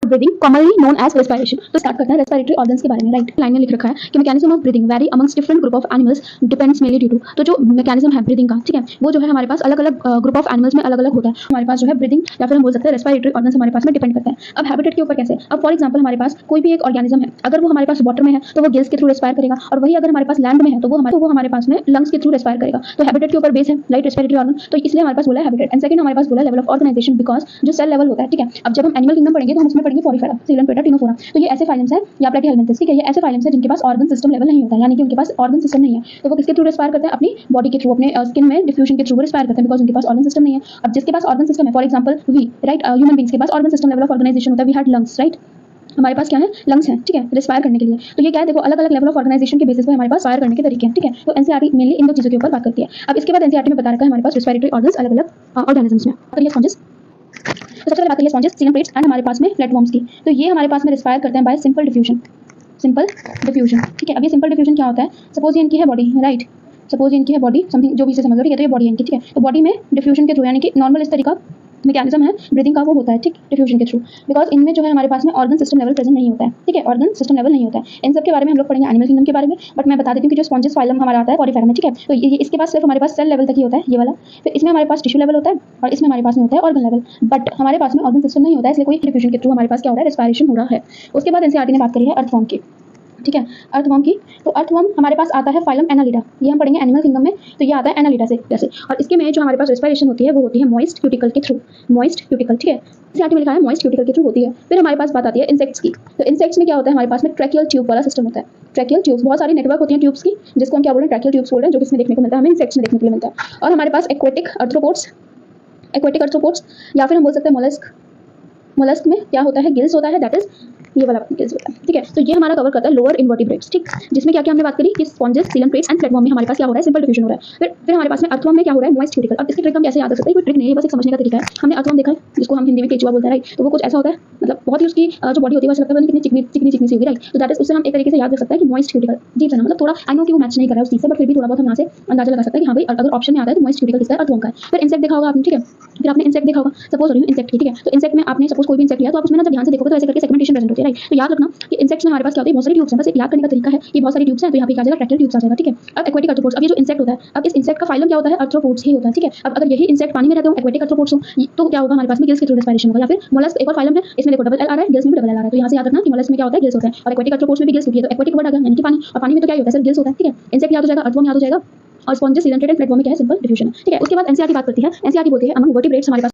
Breathing commonly known as respiration. तो start करते हैं रेस्पिरेटरी ऑर्गन्स के बारे में। राइट, लाइन में लिख रखा है कि mechanism of breathing very amongst different group of animals depends mainly due to. तो जो मैकेनिज्म है ब्रीदिंग का, ठीक है, वो जो है हमारे पास अलग अलग ग्रुप ऑफ एनिमल्स में अलग अलग होता है। हमारे पास जो है ब्रीदिंग या फिर हम बोल सकते हैं रेस्पिरेटरी ऑर्गन्स हमारे पास में डिपेंड करते हैं। अब हैबिटेट के ऊपर कैसे, अब फॉर एग्जांपल हमारे पास कोई भी एक ऑर्गेनिज्म है, अगर वो हमारे पास वाटर में है तो वो गिल्स के थ्रू रेस्पायर करेगा, और वही अगर हमारे पास लैंड में है तो वो हमारे पास में लंग्स के थ्रू रेस्पायर करेगा। तो हैबिटेट के ऊपर बेस है राइट रेस्पिरेटरी ऑर्गन, तो इसलिए हमारे पास बोला है हैबिटेट। एंड सेकंड हमारे पास बोला लेवल ऑफ ऑर्गेनाइजेशन, बिकॉज जो सेल लेवल होता है, ठीक है। अब जब हम एनिमल किंगडम पढ़ेंगे तो हम उसमें पढ़ेंगे फोरिफेरा, सीलेंट्रेटा, टिनोफोरा। तो ये ऐसे फाइलम्स है या प्लेटीहेल्मिन्थस, ठीक है, ये ऐसे फाइलम्स है जिनके पास ऑर्गन सिस्टम लेवल नहीं होता है, यानी कि उनके पास ऑर्गन सिस्टम नहीं है। तो वो किसके थ्रू रेस्पायर करते हैं, अपनी बॉडी के थ्रू, अपने स्किन में डिफ्यूजन के थ्रू रेस्पायर करते हैं, बिकॉज उनके पास ऑर्गन सिस्टम नहीं है। अब जिसके पास ऑर्गन सिस्टम है, for example we, right, human beings के पास organ system level of organisation होता है। वी हैड लंग्स, राइट, हमारे पास क्या है, लंग्स हैं, ठीक है, रेस्पायर करने के लिए। तो ये क्या है, देखो अलग अलग लेवल ऑफ ऑर्गेनाइजेशन के बेसिस पे हमारे पास फायर करने के तरीके हैं, ठीक है। तो एनसीईआरटी मेनली इन दो चीजों के ऊपर बात करती है। अब इसके बाद एनसीईआरटी में बता रखा है हमारे पास रेस्पिरेटरी ऑर्गन्स अलग अलग ऑर्गेनिजम्स में। करिए स्पॉन्जेस, तो सबसे पहले बात करिए स्पॉन्जेस, सीलेंट्रेट्स एंड हमारे पास में प्लेटफॉर्म्स की। तो ये हमारे पास में रेस्पायर करते हैं bye simple diffusion, simple diffusion, ठीक है। अब ये सिंपल डिफ्यूजन क्या होता है, सपोज ये इनकी है बॉडी, राइट, सपोज इनकी है बॉडी, समथिंग जो भी से समझ लो, ठीक है, तो ये बॉडी है इनकी, ठीक है। तो बॉडी में डिफ्यूजन के थ्रू, यानी कि नॉर्मल इस तरीका मैकेनिज्म है ब्रीदिंग का, वो होता है, ठीक, डिफ्यूजन के थ्रू, बिकॉज इनमें जो है हमारे पास में ऑर्गन सिस्टम लेवल प्रेजेंट नहीं होता है, ठीक है, ऑर्गन सिस्टम लेवल नहीं होता है। इन सब के बारे में हम लोग पढ़ेंगे एनिमल किंगडम के बारे में, बट मैं बता देती हूँ कि जो स्पॉन्जेस फाइलम हमारा आता है पॉरीफेरा में, ठीक है। तो ये इसके पास सिर्फ हमारे पास सेल लेवल तक ही होता है, ये वाला। फिर इसमें हमारे पास टिश्यू लेवल होता है, और इसमें हमारे पास में होता है ऑर्गन लेवल, बट हमारे पास में ऑर्गन सिस्टम नहीं होता है, इसलिए कोई डिफ्यूजन के थ्रू हमारे पास क्या हो रहा है, रेस्पिरेशन हो रहा है। उसके बाद एनसीईआरटी ने बात करी है अर्थवॉर्म की, ठीक है, अर्थवॉर्म की। तो अर्थवॉर्म हमारे पास आता है फाइलम एनालिडा, ये हम पढ़ेंगे एनिमल किंगडम में। तो ये आता है एनालिडा से जैसे, और इसके में जो हमारे पास रेस्पिरेशन होती है वो होती है मॉइस्ट क्यूटिकल के थ्रू, मॉइस्ट क्यूटिकल, ठीक है, एनसीईआरटी में लिखा है मॉइस्ट क्यूटिकल के थ्रू होती है। फिर हमारे पास बात आती है इंसेक्ट्स की। तो इंसेक्ट्स में क्या होता है, हमारे पास में ट्रैकियल ट्यूब वाला सिस्टम होता है। ट्रैकियल ट्यूब्स, बहुत सारी नेटवर्क होती है ट्यूब्स की, जिसको हम क्या बोल रहे हैं, ट्रैकियल ट्यूब्स बोल रहे हैं, जो किसमें देखने को मिलता है, हमें इंसेक्ट्स में देखने को लिए मिलता है। और हमारे पास एक्वेटिक आर्थ्रोपोड्स, एक्वेटिक आर्थ्रोपोड्स, या फिर हम बोल सकते हैं मोलस्क। मोलस्क में क्या होता है, गिल्स होता है, दैट इज ये वाला गिल्स होता है, ठीक है। तो ये हमारा कवर करता है लोअर इन्वर्टिब्रेट्स, ठीक, जिसमें क्या क्या हमने बात करी कि स्पॉन्जेस, सीलेंट्रेट्स एंड प्लेटफॉर्म में हमारे पास क्या हो रहा है, सिंपल डिफ्यूजन हो रहा है। फिर हमारे पास में अर्थवॉर्म में क्या हो रहा है, मॉइस्ट क्यूटिकल। अब इसकी ट्रिक हम कैसे याद कर सकते हैं, कोई ट्रिक नहीं है, बस एक समझने का तरीका है। हमने अर्थवॉर्म देखा है, जिसको हम हिंदी में केचुआ बोलते हैं, राइट। तो वो कुछ ऐसा होता है, मतलब बहुत ही उसकी जो बॉडी होती है वैसे लगता है कितनी चिकनी चिकनी चिकनी सी होगी, राइट। तो दैट इज, उससे हम एक तरीके से याद कर सकते हैं कि मॉइस्ट क्यूटिकल, जी है ना, मतलब थोड़ा आई नो कि वो मैच नहीं कर रहा है उस चीज से, बट फिर भी थोड़ा बहुत हम यहाँ से अंदाजा लगा सकते हैं कि हाँ भाई अगर ऑप्शन में आता है तो मॉइस्ट क्यूटिकल किसका है, अर्थवॉर्म का है। फिर इंसेक्ट देखा होगा आपने, ठीक है, फिर आपने इंसेक्ट देखा होगा, सपोज इंसेक्ट, ठीक है। तो इंसेक्ट में आपने सपोज कोई भी इंसेक्ट लिया, तो आप उसमें ना जब ध्यान से देखोगे तो ऐसे करके सेगमेंटेशन प्रेजेंट होती है, राइट। तो याद रखना कि इंसेक्ट्स में हमारे पास क्या होती है, बहुत सारी ट्यूब्स हैं, बस एक याद करने का तरीका है कि बहुत सारी ट्यूब्स हैं, तो यहाँ पे क्या आ जाएगा, ट्रैकियल ट्यूब्स आ जाएगा, ठीक है। अब एक्वेटिक आर्थ्रोपोड्स, अब ये जो इंसेक्ट होता है, अब इस इंसेक्ट का फाइलम क्या होता है, आर्थ्रोपोड्स ही होता है, ठीक है। अब अगर यही इंसेक्ट पानी में रहते हो, एक्वेटिक आर्थ्रोपोड्स हो, तो क्या होगा, हमारे पास में गिल्स के थ्रू रेस्पिरेशन होगा। या फिर मोलस्क एक और फाइलम है, इसमें देखो डबल एल आ रहा है, गिल्स में भी डबल एल आ रहा है। तो यहाँ से याद रखना कि मोलस्क में क्या होता है, गिल्स होता है, और एक्वेटिक आर्थ्रोपोड्स में भी गिल्स होती है। तो एक्वेटिक वर्ड आ गया यानी कि पानी, और पानी में तो क्या होता है, सिर्फ गिल्स होता है, ठीक है। इंसेक्ट याद हो जाएगा, अर्थवॉर्म याद हो जाएगा, और स्पॉन्जेस, सीलेंट्रेट एंड प्लेटफॉर्म में क्या है, सिंपल डिफ्यूजन है, ठीक है। उसके बाद एनसीईआरटी बात करती है, एनसीईआरटी बोलती है अमंग वर्टिब्रेट्स हमारे पास